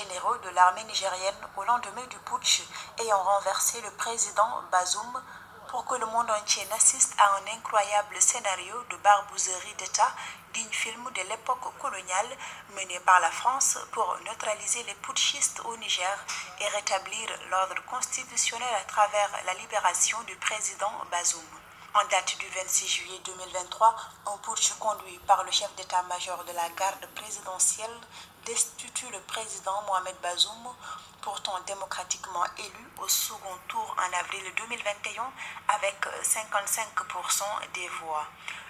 généraux de l'armée nigérienne au lendemain du putsch ayant renversé le président Bazoum pour que le monde entier n'assiste à un incroyable scénario de barbouzerie d'État digne film de l'époque coloniale mené par la France pour neutraliser les putschistes au Niger et rétablir l'ordre constitutionnel à travers la libération du président Bazoum. En date du 26 juillet 2023, un putsch conduit par le chef d'état-major de la garde présidentielle destitue le président Mohamed Bazoum, pourtant démocratiquement élu au second tour en avril 2021 avec 55% des voix.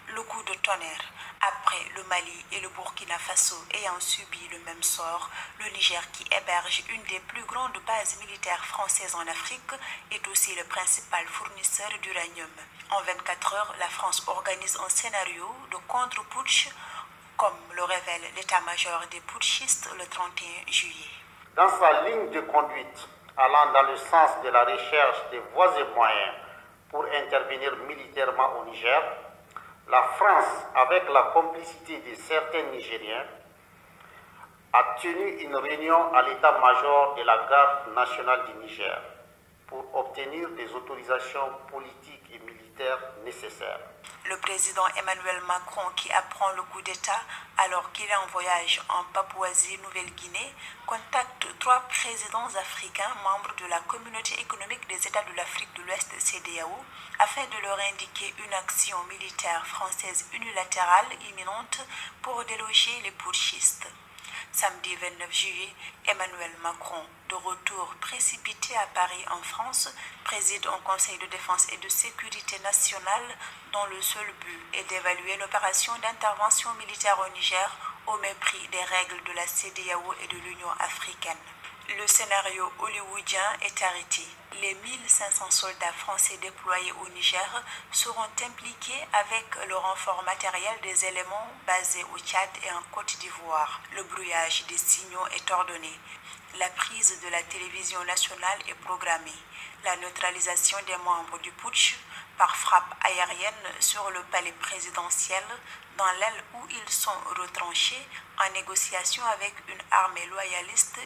Le coup de tonnerre. Après le Mali et le Burkina Faso ayant subi le même sort, le Niger, qui héberge une des plus grandes bases militaires françaises en Afrique, est aussi le principal fournisseur d'uranium. En 24 heures, la France organise un scénario de contre-putsch, comme le révèle l'état-major des putschistes le 31 juillet. Dans sa ligne de conduite allant dans le sens de la recherche des voies et moyens pour intervenir militairement au Niger, la France, avec la complicité de certains Nigériens, a tenu une réunion à l'état-major de la garde nationale du Niger pour obtenir des autorisations politiques et militaires nécessaires. Le président Emmanuel Macron, qui apprend le coup d'État alors qu'il est en voyage en Papouasie-Nouvelle-Guinée, contacte 3 présidents africains membres de la Communauté économique des États de l'Afrique de l'Ouest CEDEAO afin de leur indiquer une action militaire française unilatérale imminente pour déloger les putschistes. Samedi 29 juillet, Emmanuel Macron, de retour précipité à Paris en France, préside un conseil de défense et de sécurité nationale dont le seul but est d'évaluer l'opération d'intervention militaire au Niger au mépris des règles de la CEDEAO et de l'Union africaine. Le scénario hollywoodien est arrêté. Les 1500 soldats français déployés au Niger seront impliqués avec le renfort matériel des éléments basés au Tchad et en Côte d'Ivoire. Le brouillage des signaux est ordonné. La prise de la télévision nationale est programmée. La neutralisation des membres du putsch par frappe aérienne sur le palais présidentiel dans l'aile où ils sont retranchés en négociation avec une armée loyaliste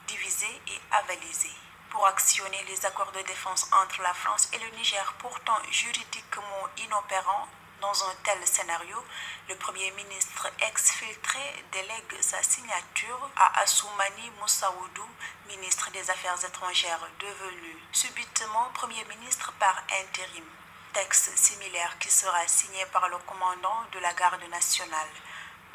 divisée et avalisée. Pour actionner les accords de défense entre la France et le Niger, pourtant juridiquement inopérants dans un tel scénario, le Premier ministre exfiltré délègue sa signature à Assoumani Moussaoudou, ministre des Affaires étrangères, devenu subitement Premier ministre par intérim. Texte similaire qui sera signé par le commandant de la garde nationale.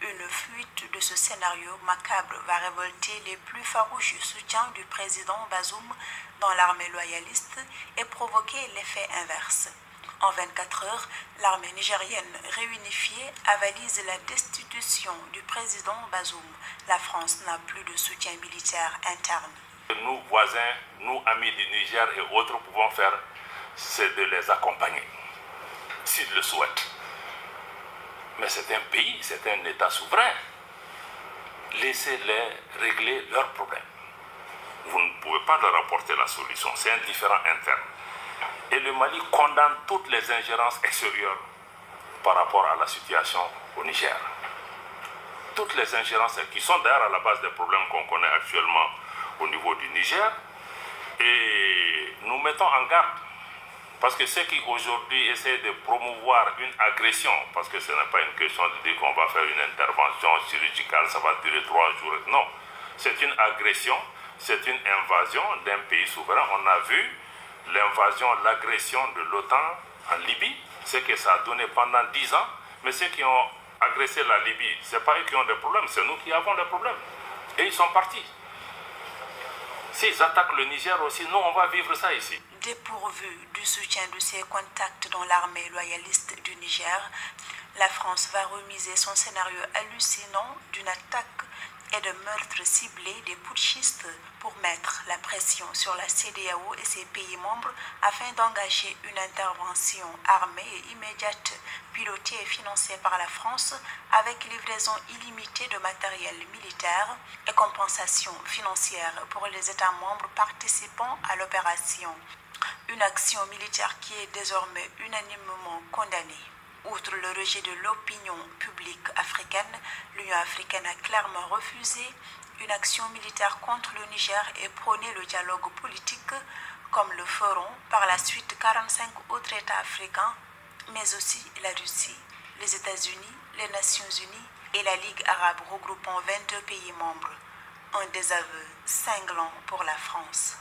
Une fuite de ce scénario macabre va révolter les plus farouches soutiens du président Bazoum dans l'armée loyaliste et provoquer l'effet inverse. En 24 heures, l'armée nigérienne réunifiée avalise la destitution du président Bazoum. La France n'a plus de soutien militaire interne. Nous, voisins, nous, amis du Niger et autres, pouvons faire, c'est de les accompagner, s'ils le souhaitent. Mais c'est un pays, c'est un État souverain. Laissez-les régler leurs problèmes. Vous ne pouvez pas leur apporter la solution, c'est un différend interne. Et le Mali condamne toutes les ingérences extérieures par rapport à la situation au Niger. Toutes les ingérences qui sont d'ailleurs à la base des problèmes qu'on connaît actuellement au niveau du Niger. Et nous mettons en garde. Parce que ceux qui aujourd'hui essaient de promouvoir une agression, parce que ce n'est pas une question de dire qu'on va faire une intervention chirurgicale, ça va durer 3 jours. Non, c'est une agression, c'est une invasion d'un pays souverain. On a vu l'invasion, l'agression de l'OTAN en Libye, ce que ça a donné pendant 10 ans. Mais ceux qui ont agressé la Libye, ce n'est pas eux qui ont des problèmes, c'est nous qui avons des problèmes. Et ils sont partis. S'ils attaquent le Niger aussi, nous, on va vivre ça ici. Dépourvu du soutien de ses contacts dans l'armée loyaliste du Niger, la France va remiser son scénario hallucinant d'une attaque et de meurtres ciblés des putschistes pour mettre la pression sur la CEDEAO et ses pays membres afin d'engager une intervention armée et immédiate, pilotée et financée par la France avec livraison illimitée de matériel militaire et compensation financière pour les États membres participant à l'opération. Une action militaire qui est désormais unanimement condamnée. Outre le rejet de l'opinion publique africaine, l'Union africaine a clairement refusé une action militaire contre le Niger et prôné le dialogue politique, comme le feront par la suite 45 autres États africains, mais aussi la Russie, les États-Unis, les Nations unies et la Ligue arabe regroupant 22 pays membres. Un désaveu cinglant pour la France.